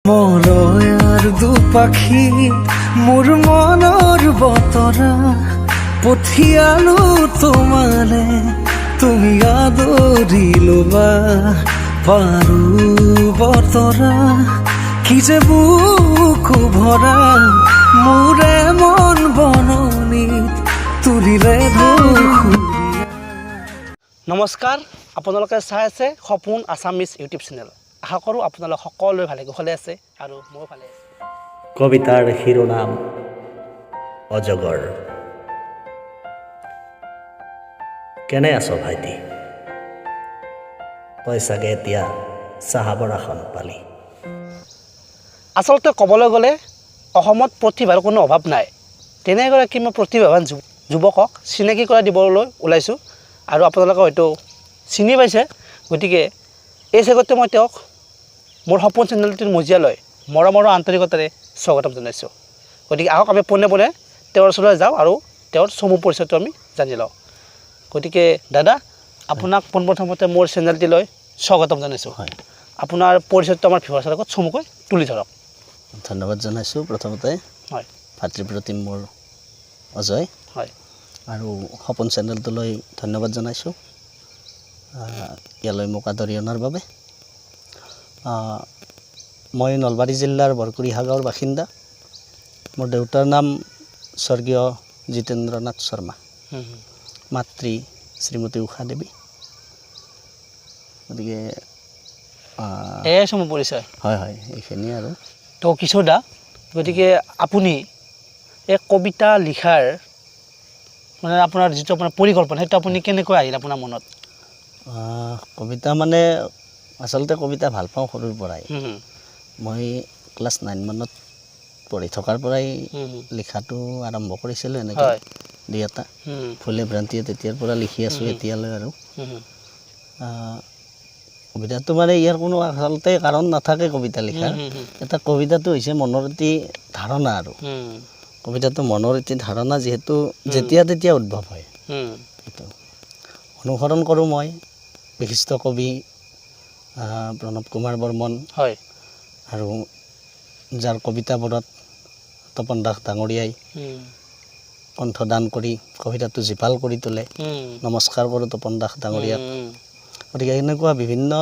মৰয়াৰ দুপাখি মোৰ মনৰ বতৰা পঠিয়ালো তোমালে তুমি আদৰি ল'বা পাৰো বতৰা কি যে বুকু ভৰা মোৰে মন বননিত তুলিলে নমস্কাৰ, আপোনালোকে চাই আছে সপোন আছামিজ ইউটিউব চেনেল। আশা কৰোঁ আপোনালোক সকলোৱে ভালে কুশলে আছে আৰু ময়ো ভালে আছোঁ। কবিতাৰ শিৰোনাম অজগৰ। কেনে আছ ভাইটি? তই চাগে এতিয়া চাহাবৰ আসন পালি। আচলতে ক'বলৈ গ'লে অসমত প্ৰতিভাৰ কোনো অভাৱ নাই। তেনেগৰাকী মই প্ৰতিভাৱান যুৱকক চিনাকি কৰাই দিবলৈ ওলাইছোঁ আৰু আপোনালোকে হয়তো চিনি পাইছে। গতিকে এই চেগতে মই তেওঁক মোৰ সপোন চেনেলটোৰ মজিয়ালৈ মৰমৰ আন্তৰিকতাৰে স্বাগতম জনাইছোঁ। গতিকে আহক আমি পোনে পোনে তেওঁৰ ওচৰলৈ যাওঁ আৰু তেওঁৰ চমু পৰিচয়টো আমি জানি লওঁ। গতিকে দাদা, আপোনাক পোনপ্ৰথমতে মোৰ চেনেলটিলৈ স্বাগতম জনাইছোঁ। হয়, আপোনাৰ পৰিচয়টো আমাৰ ভিউৱাৰ্ছৰ আগত চমুকৈ তুলি ধৰক। ধন্যবাদ জনাইছোঁ। প্ৰথমতে হয়, ভাতৃপ্ৰতিম মোৰ অজয় হয়, আৰু সপোন চেনেলটোলৈ ধন্যবাদ জনাইছোঁ ইয়ালৈ মোক আদৰি অনাৰ বাবে। মই নলবাৰী জিলাৰ বৰকুৰিহা গাঁৱৰ বাসিন্দা। মোৰ দেউতাৰ নাম স্বৰ্গীয় জিতেন্দ্ৰ নাথ শৰ্মা, মাতৃ শ্ৰীমতী ঊষা দেৱী। গতিকে এয়াই চমু পৰিচয়। হয় হয়, এইখিনিয়ে আৰু। তো কিশোৰ দা, গতিকে আপুনি এই কবিতা লিখাৰ মানে আপোনাৰ যিটো আপোনাৰ পৰিকল্পনা সেইটো আপুনি কেনেকৈ আহিল আপোনাৰ মনত? কবিতা মানে আচলতে কবিতা ভাল পাওঁ সৰুৰ পৰাই। মই ক্লাছ 9 মানত পঢ়ি থকাৰ পৰাই লিখাটো আৰম্ভ কৰিছিলোঁ। এনেকৈ দুই এটা ভুলে ভ্ৰান্তিয়ে তেতিয়াৰ পৰা লিখি আছোঁ এতিয়ালৈ। আৰু কবিতাটো মানে ইয়াৰ কোনো আচলতে কাৰণ নাথাকে কবিতা লিখাৰ। এটা কবিতাটো হৈছে মনৰ এটি ধাৰণা আৰু কবিতাটো মনৰ এটি ধাৰণা, যিহেতু যেতিয়া তেতিয়া উদ্ভৱ হয়। সেইটো অনুসৰণ কৰোঁ মই বিশিষ্ট কবি প্ৰণৱ কুমাৰ বৰ্মন, হয়, আৰু যাৰ কবিতাবোৰত তপন দাস ডাঙৰীয়াই কণ্ঠদান কৰি কবিতাটো জীপাল কৰি তোলে। নমস্কাৰ কৰোঁ তপন দাস ডাঙৰীয়াক। গতিকে এনেকুৱা বিভিন্ন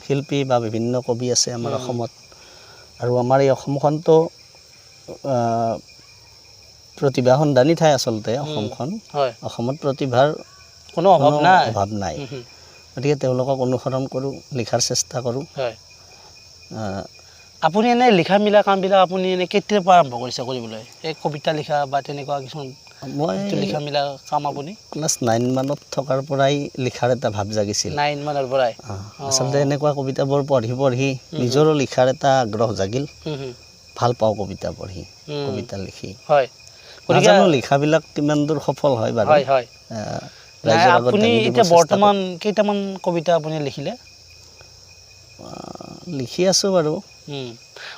শিল্পী বা বিভিন্ন কবি আছে আমাৰ অসমত। আৰু আমাৰ এই অসমখনতো প্ৰতিভা সন্ধানী ঠাই আচলতে অসমখন। অসমত প্ৰতিভাৰ কোনো অভাৱ নাই। গতিকে তেওঁলোকক অনুসৰণ কৰোঁ, লিখাৰ চেষ্টা কৰোঁ। আপুনি এনেই লিখা মিলা কামবিলাক আপুনি এনেই কেতিয়াৰ পৰা আৰম্ভ কৰিছে কৰিবলৈ, এই কবিতা লিখা বা তেনেকুৱা কিছুমান মই লিখা মিলা কাম? আপুনি ক্লাছ 9 মানত থকাৰ পৰাই লিখাৰ এটা ভাৱ জাগিছিল। 9 মানৰ পৰাই? আচলতে এনেকুৱা কবিতাবোৰ পঢ়ি পঢ়ি নিজৰো লিখাৰ এটা আগ্ৰহ জাগিল। ভাল পাওঁ কবিতা পঢ়ি, কবিতা লিখি। হয়, নাজানো লিখাবিলাক কিমান দূৰ সফল হয় বাৰু। আপুনি এতিয়া বৰ্তমান কেইটামান কবিতা আপুনি লিখিলে? লিখি আছোঁ বাৰু।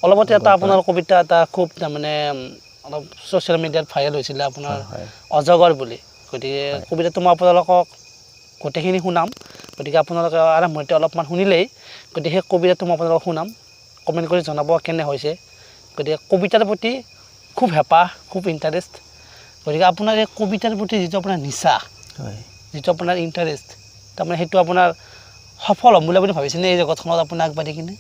অলপতে এটা আপোনাৰ কবিতা এটা খুব তাৰমানে অলপ ছ'চিয়েল মিডিয়াত ভাইৰেল হৈছিলে আপোনাৰ অজগৰ বুলি। গতিকে কবিতাটো মই আপোনালোকক গোটেইখিনি শুনাম। গতিকে আপোনালোকে আৰম্ভণিতে অলপমান শুনিলেই, গতিকে সেই কবিতাটো মই আপোনালোকক শুনাম। কমেণ্ট কৰি জনাব কেনে হৈছে। গতিকে কবিতাৰ প্ৰতি খুব হেঁপাহ, খুব ইণ্টাৰেষ্ট। গতিকে আপোনাৰ এই কবিতাৰ প্ৰতি যিটো আপোনাৰ নিচা, যিটো আপোনাৰ ইণ্টাৰেষ্ট, তাৰমানে সেইটো আপোনাৰ সফল হ'ম বুলি আপুনি ভাবিছেনে এই জগতখনত আপুনি আগবাঢ়ি কিনে?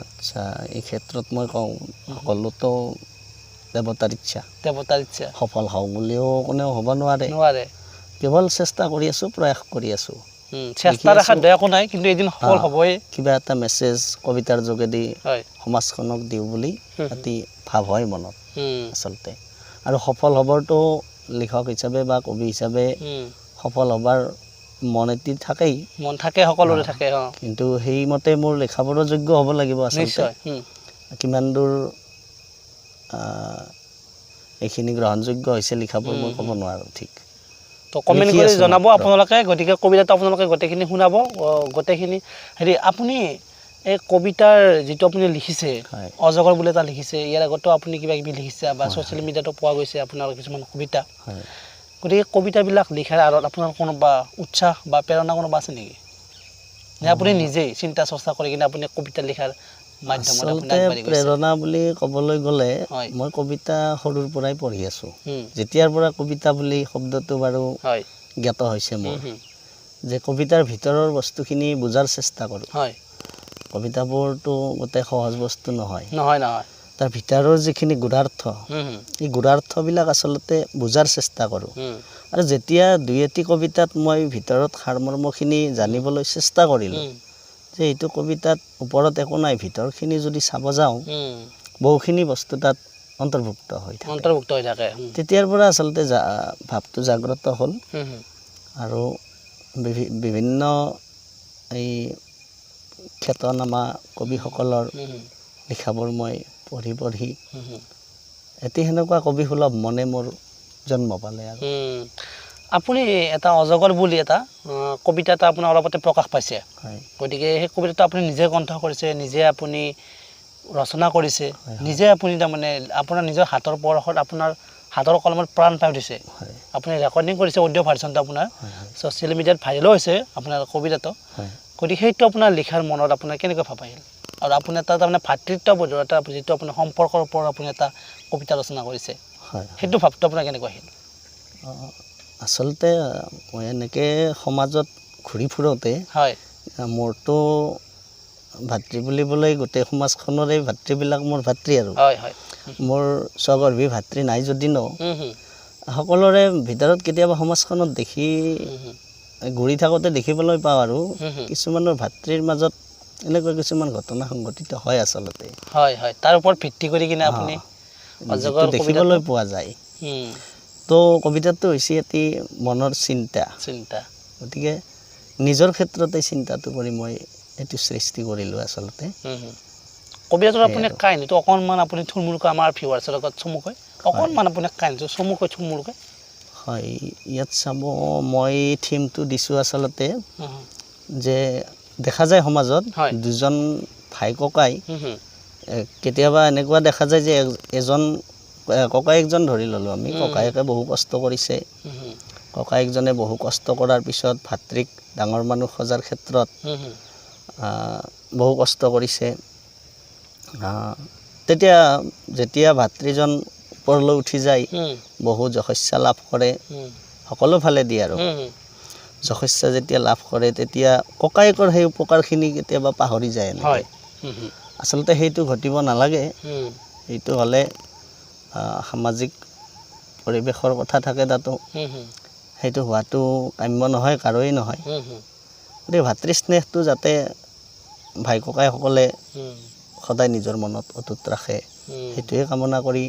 আচ্ছা, এই ক্ষেত্ৰত মই কওঁ সকলোতো দেৱতাৰ ইচ্ছা। দেৱতাৰ ইচ্ছা। সফল হওঁ বুলিও কোনেও হ'ব নোৱাৰে। কেৱল চেষ্টা কৰি আছোঁ, প্ৰয়াস কৰি আছোঁ। চেষ্টা ৰাখাত বেয়া একো নাই, কিন্তু এদিন সফল হ'বই। কিবা এটা মেছেজ কবিতাৰ যোগেদি সমাজখনক দিওঁ বুলি এটি ভাৱ হয় মনত আচলতে। আৰু সফল হ'বৰতো লিখক হিচাপে বা কবি হিচাপে সফল হ'বৰ মন এটি থাকেই। মন থাকে, সকলোৰে থাকে। কিন্তু সেইমতে মোৰ লিখাবোৰো যোগ্য হ'ব লাগিব আচলতে। কিমান দূৰ এইখিনি গ্ৰহণযোগ্য হৈছে লিখাবোৰ মই ক'ব নোৱাৰোঁ ঠিক। তো কমেণ্ট কৰি জনাব আপোনালোকে। গতিকে কবিতাটো আপোনালোকে গোটেইখিনি শুনাব, গোটেইখিনি হেৰি। আপুনি এই কবিতাৰ যিটো আপুনি লিখিছে, অজগৰ বুলি এটা লিখিছে, ইয়াৰ আগতো আপুনি কিবা কিবি লিখিছে বা ছ'চিয়েল মিডিয়াতো পোৱা গৈছে আপোনাৰ কিছুমান কবিতা। গতিকে কবিতাবিলাক লিখাৰ আঁৰত আপোনাৰ কোনোবা উৎসাহ বা প্ৰেৰণা কোনোবা আছে নেকি? নে আপুনি নিজেই চিন্তা চৰ্চা কৰি কিনে আপুনি কবিতা লিখাৰ মাধ্যমত আপুনি আচলতে আগবাঢ়ি গৈছে প্ৰেৰণা বুলি ক'বলৈ গ'লে হয় মই কবিতা সৰুৰ পৰাই পঢ়ি আছোঁ হুম, যেতিয়াৰ পৰা কবিতা বুলি শব্দটো বাৰু হয় জ্ঞাত হৈছে মোৰ হুম, যে কবিতাৰ ভিতৰৰ বস্তুখিনি বুজাৰ চেষ্টা কৰোঁ হয় কবিতাবোৰতো গোটেই সহজ বস্তু নহয় নহয় নহয় তাৰ ভিতৰৰ যিখিনি গুঢ়াৰ্থ হুম, হুম, এই গুঢ়াৰ্থবিলাক আচলতে বুজাৰ চেষ্টা কৰোঁ হুম, আৰু যেতিয়া দুই এটি কবিতাত মই ভিতৰত সাৰমৰ্মখিনি জানিবলৈ চেষ্টা কৰিলোঁ হুম, যে এইটো কবিতাত ওপৰত একো নাই ভিতৰখিনি যদি চাব যাওঁ হুম, বহুখিনি বস্তু তাত অন্তৰ্ভুক্ত হৈ থাকে অন্তৰ্ভুক্ত হৈ থাকে হুম, তেতিয়াৰ পৰা আচলতে ভাৱটো জাগ্ৰত হ'ল হুম, হুম, আৰু বিভিন্ন এই খ্যাতনামা কবিসকলৰ হুম, হুম, লিখাবোৰ মই পঢ়ি পঢ়ি হুম, হুম, এটি সেনেকুৱা কবিসুলভ মনে মোৰ জন্ম পালে আৰু হুম। আপুনি এটা অজগৰ বুলি এটা কবিতা এটা আপোনাৰ অলপতে প্ৰকাশ পাইছে হয় গতিকে সেই কবিতাটো আপুনি নিজে কণ্ঠ কৰিছে নিজে আপুনি ৰচনা কৰিছে হয়, নিজে আপুনি তাৰমানে আপোনাৰ নিজৰ হাতৰ পৰশত আপোনাৰ হাতৰ কলমত প্ৰাণ পাই উঠিছে হয় আপুনি ৰেকৰ্ডিং কৰিছে অডিঅ' ভাৰ্চনটো আপোনাৰ হয় হয় ছ'চিয়েল মিডিয়াত ভাইৰেলো হৈছে আপোনাৰ কবিতাটো হয় গতিকে সেইটো আপোনাৰ লিখাৰ মনত আপোনাৰ কেনেকৈ ভাৱ আহিল আৰু আপুনি এটা তাৰমানে ভাতৃত্ববোধৰ এটা যিটো আপোনাৰ সম্পৰ্কৰ ওপৰত আপুনি এটা কবিতা ৰচনা কৰিছে হয় সেইটো ভাৱটো আপোনাৰ কেনেকুৱা আহিল আচলতে মই এনেকৈ সমাজত ঘূৰি ফুৰোঁতে হয় মোৰতো ভাতৃ বুলিবলৈ গোটেই সমাজখনৰে ভাতৃবিলাক মোৰ ভাতৃ আৰু হয় হয় মোৰ স্বগৰ্ভী ভাতৃ নাই যদি ন হুম হুম সকলোৰে ভিতৰত কেতিয়াবা সমাজখনত দেখি হুম হুম ঘূৰি থাকোঁতে দেখিবলৈ পাওঁ আৰু হুম হুম কিছুমানৰ ভাতৃৰ মাজত এনেকুৱা কিছুমান ঘটনা সংঘটিত হয় আচলতে হয় হয় তাৰ ওপৰত ভিত্তি কৰি কিনে আপুনি অজগৰ যিটো দেখিবলৈ পোৱা যায় হুম তো কবিতাটো হৈছে এটি মনৰ চিন্তা চিন্তা গতিকে নিজৰ ক্ষেত্ৰতে চিন্তাটো কৰি মই এইটো সৃষ্টি কৰিলোঁ আচলতে হুম হুম কবিতাটোৰ আপুনি কাহিনীটো অকণমান আপুনি থুলমূলকৈ আমাৰ ভিউৱাৰ্ছৰ লগত চমুকৈ অকণমান আপুনি কাহিনীটো চমুকৈ থুলমূলকৈ হয় ইয়াত চাব মই থিমটো দিছোঁ আচলতে যে দেখা যায় সমাজত হয় দুজন ভাই ককাই হুম হুম কেতিয়াবা এনেকুৱা দেখা যায় যে এজন ককায়েকজন ধৰি ল'লোঁ আমি ককায়েকে বহু কষ্ট কৰিছে হুম হুম ককায়েকজনে বহু কষ্ট কৰাৰ পিছত ভাতৃক ডাঙৰ মানুহ সজাৰ ক্ষেত্ৰত হুম হুম বহু কষ্ট কৰিছে তেতিয়া যেতিয়া ভাতৃজন ওপৰলৈ উঠি যায় হুম বহু যশস্যা লাভ কৰে হুম সকলো ফালে দিয়ে আৰু হুম হুম যশস্যা যেতিয়া লাভ কৰে তেতিয়া ককায়েকৰ সেই উপকাৰখিনি কেতিয়াবা পাহৰি যায় এনেকৈ হয় হুম হুম আচলতে সেইটো ঘটিব নালাগে হুম সেইটো হ'লে সামাজিক পৰিৱেশৰ কথা থাকে তাতো হুম হুম সেইটো হোৱাটো কাম্য নহয় কাৰোৱেই নহয় হুম হুম গতিকে ভাতৃস্নেহটো যাতে ভাই ককাইসকলে হুম সদায় নিজৰ মনত অটুট ৰাখে হুম সেইটোৱে কামনা কৰি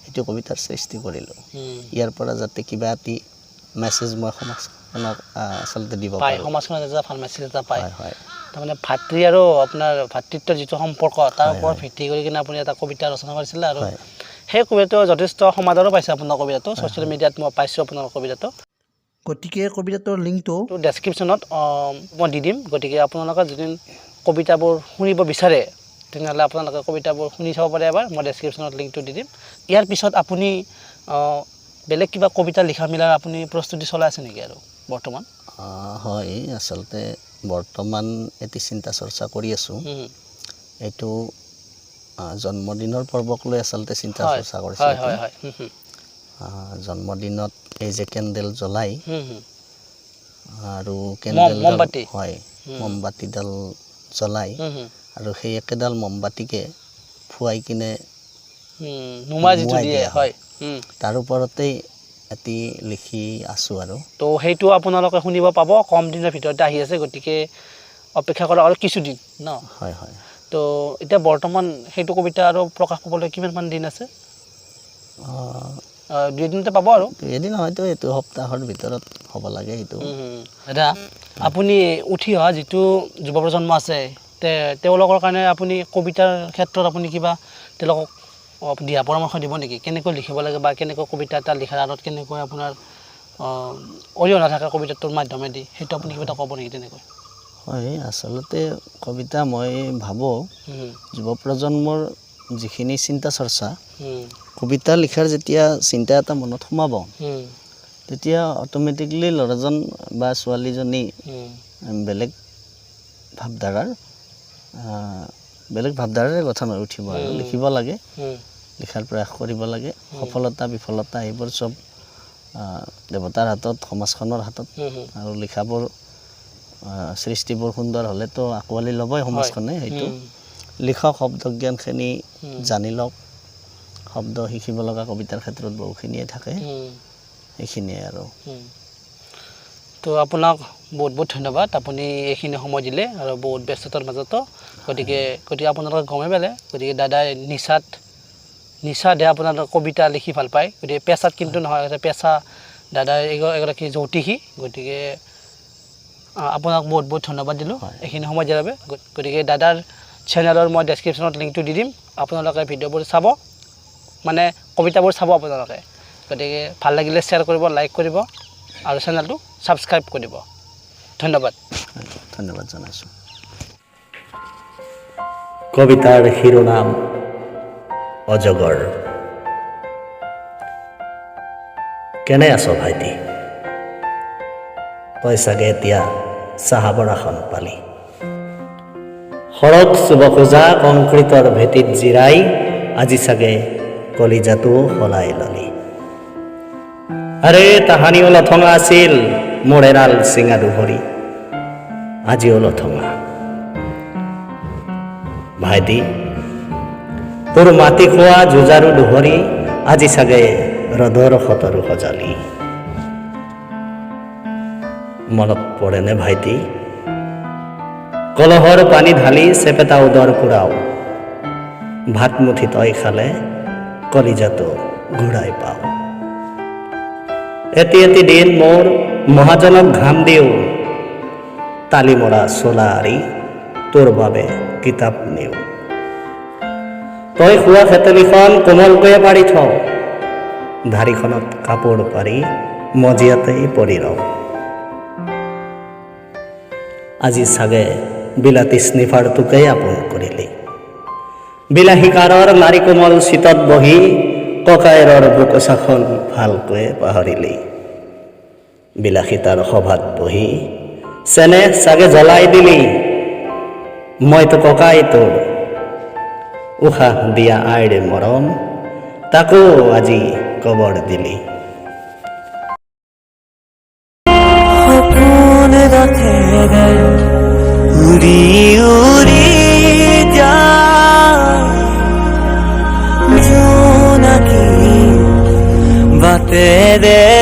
এইটো কবিতাৰ সৃষ্টি কৰিলোঁ হুম ইয়াৰ পৰা যাতে কিবা এটি মেছেজ মই সমাজখনক আচলতে দিব পায় পাৰোঁ সমাজখনত এটা ভাল মেছেজ এটা পায় হয় হয় তাৰমানে ভাতৃ আৰু আপোনাৰ ভাতৃত্বৰ যিটো সম্পৰ্ক তাৰ হয়, ওপৰত হয়। ভিত্তি কৰি কিনে আপুনি এটা কবিতা ৰচনা কৰিছিলে আৰু হয় সেই কবিতাটো যথেষ্ট সমাদৰো পাইছে আপোনাৰ কবিতাটো ছ'চিয়েল মিডিয়াত মই পাইছোঁ আপোনাৰ কবিতাটো গতিকে কবিতাটোৰ লিংকটো ডেছক্ৰিপশ্যনত মই দি দিম গতিকে আপোনালোকে যদি কবিতাবোৰ শুনিব বিচাৰে তেনেহ'লে আপোনালোকে কবিতাবোৰ শুনি চাব পাৰে এবাৰ মই ডেছক্ৰিপশ্যনত লিংকটো দি দিম ইয়াৰ পিছত আপুনি বেলেগ কিবা কবিতা লিখা মেলাৰ আপুনি প্ৰস্তুতি চলাই আছে নেকি আৰু বৰ্তমান হয় আচলতে বৰ্তমান এটি চিন্তা চৰ্চা কৰি আছোঁ এইটো জন্মদিনৰ পৰ্বক লৈ আচলতে চিন্তা হয় চৰ্চা কৰিছোঁ হয় হয় হয় হুম হুম জন্মদিনত এই যে কেণ্ডেল জ্বলাই হুম হুম আৰু কেণ্ডেল মমবাতি হয় মমবাতিডাল জ্বলাই হুম হুম আৰু সেই একেডাল মমবাতিকে ফুৱাই কিনে নুমা যিটো নুমাই দিয়ে দিয়া হয় তাৰ ওপৰতেই এটি লিখি আছোঁ আৰু তো সেইটো আপোনালোকে শুনিব পাব কম দিনৰ ভিতৰতে আহি আছে গতিকে অপেক্ষা কৰা আৰু কিছুদিন ন হয় হয় তো এতিয়া বৰ্তমান সেইটো কবিতা আৰু প্ৰকাশ পাবলৈ কিমানমান দিন আছে 2 দিনতে পাব আৰু এদিন হয়তো এইটো সপ্তাহৰ ভিতৰত হ'ব লাগে এইটো দাদা আপুনি উঠি অহা যিটো যুৱ প্ৰজন্ম আছে তেওঁলোকৰ কাৰণে আপুনি কবিতাৰ ক্ষেত্ৰত আপুনি কিবা তেওঁলোকক দিহা পৰামৰ্শ দিব নেকি কেনেকৈ লিখিব লাগে বা কেনেকৈ কবিতা এটা লিখাৰ আগত কেনেকৈ আপোনাৰ অৰিহণা থাকে কবিতাটোৰ মাধ্যমেদি সেইটো আপুনি কিবা এটা ক'ব নেকি তেনেকৈ হয় আচলতে কবিতা মই ভাবোঁ যুৱ প্ৰজন্মৰ যিখিনি চিন্তা চৰ্চা কবিতা লিখাৰ যেতিয়া চিন্তা এটা মনত সোমাব তেতিয়া অট'মেটিকলি ল'ৰাজন বা ছোৱালীজনী বেলেগ ভাৱধাৰাৰ বেলেগ ভাৱধাৰাৰে কথা হৈ উঠিব আৰু লিখিব লাগে লিখাৰ প্ৰয়াস কৰিব লাগে সফলতা বিফলতা এইবোৰ চব দেৱতাৰ হাতত সমাজখনৰ হাতত আৰু লিখাবোৰ সৃষ্টিবোৰ সুন্দৰ হ'লেতো আঁকোৱালি ল'বই সমাজখনে সেইটো লিখক শব্দ জ্ঞানখিনি জানি লওক শব্দ শিকিব লগা কবিতাৰ ক্ষেত্ৰত বহুখিনিয়ে থাকে এইখিনিয়ে আৰু তো আপোনাক বহুত বহুত ধন্যবাদ আপুনি এইখিনি সময় দিলে আৰু বহুত ব্যস্ততাৰ মাজতো গতিকে আপোনালোকে গমে পালে গতিকে দাদাই নিচাদে আপোনাৰ কবিতা লিখি ভাল পায় গতিকে পেচাত কিন্তু নহয় পেচা দাদাই এগৰাকী জ্যোতিষী গতিকে আপোনাক বহুত বহুত ধন্যবাদ দিলোঁ এইখিনি সময় দিয়াৰ বাবে গতিকে দাদাৰ চেনেলৰ মই ডেছক্ৰিপশ্যনত লিংকটো দি দিম আপোনালোকে ভিডিঅ'বোৰ চাব মানে কবিতাবোৰ চাব আপোনালোকে গতিকে ভাল লাগিলে শ্বেয়াৰ কৰিব লাইক কৰিব আৰু চেনেলটো ছাবস্ক্ৰাইব কৰিব ধন্যবাদ ধন্যবাদ জনাইছোঁ কবিতাৰ শিৰোনাম অজগৰ কেনে আছ ভাইটি তই চাগে এতিয়া চাহাবৰ আসন পালি সৰগ চুব খোজা কংক্ৰিটৰ ভেটিত জিৰাই আজি চাগে কলিজাটো সলাই ললি আৰে তাহানিও লথঙা আছিল মোৰ এৰাল চিঙা দুহৰি আজিও লথঙা ভাইটি তোৰ মাটি খোৱা যুঁজাৰু দুহৰি আজি চাগে ৰদৰ সতৰো সজালি মনত পৰেনে ভাইটি কলহৰ পানী ঢালি চেপেটা উদৰ পুৰাও ভাত মুঠি তই খালে কলিজাটো ঘূৰাই পাওঁ এটি এটি দিন মোৰ মহাজনক ঘাম দিওঁ তালি মৰা চোলা আৰি তোৰ বাবে কিতাপ নিওঁ তই শোৱা খেতলিখন কোমলকৈয়ে পাৰি থওঁ ধাৰিখনত কাপোৰ পাৰি মজিয়াতেই পৰি ৰওঁ আজি চাগে বিলাতী স্নিফাৰটোকেই আপোন কৰিলি বিলাহীকাৰৰ নাৰী কোমল চিতত বহি ককায়েৰৰ বুকুচাখন ভালকৈ পাহৰিলি বিলাসিতাৰ সভাত বহি চেনেহ চাগে জ্বলাই দিলি মইতো ককাই তোৰ উশাহ দিয়া আইৰ মৰম তাকো আজি কবৰ দিলি সপোন ৰাখে উড়ি উড়ি যায় জোনাকি বাতে দে